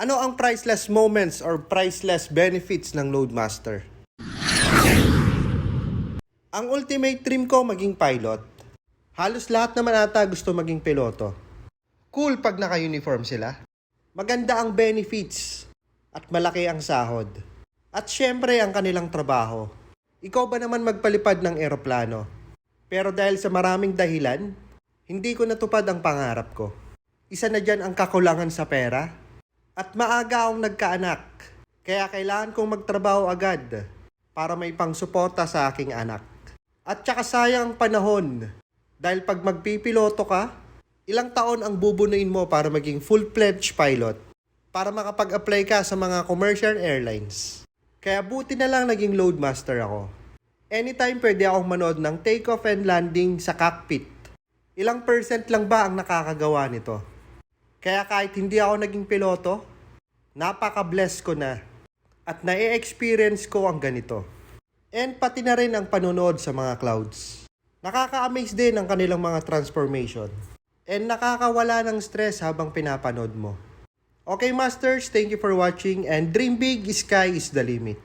Ano ang priceless moments or priceless benefits ng Loadmaster? Ang ultimate dream ko maging pilot. Halos lahat naman ata gusto maging piloto. Cool pag naka-uniform sila. Maganda ang benefits at malaki ang sahod. At syempre ang kanilang trabaho. Ikaw ba naman magpalipad ng eroplano? Pero dahil sa maraming dahilan, hindi ko natupad ang pangarap ko. Isa na dyan ang kakulangan sa pera. At maaga akong nagkaanak. Kaya kailangan kong magtrabaho agad para may pangsuporta sa aking anak. At saka sayang ang panahon. Dahil pag magpipiloto ka, ilang taon ang bubunuin mo para maging full-fledged pilot para makapag-apply ka sa mga commercial airlines. Kaya buti na lang naging Loadmaster ako. Anytime pwede akong manood ng takeoff and landing sa cockpit. Ilang percent lang ba ang nakakagawa nito? Kaya kahit hindi ako naging piloto, napaka-bless ko na at na-experience ko ang ganito. And pati na rin ang panonood sa mga clouds. Nakaka-amaze din ang kanilang mga transformation. And nakakawala ng stress habang pinapanood mo. Okay Masters, thank you for watching and dream big, sky is the limit.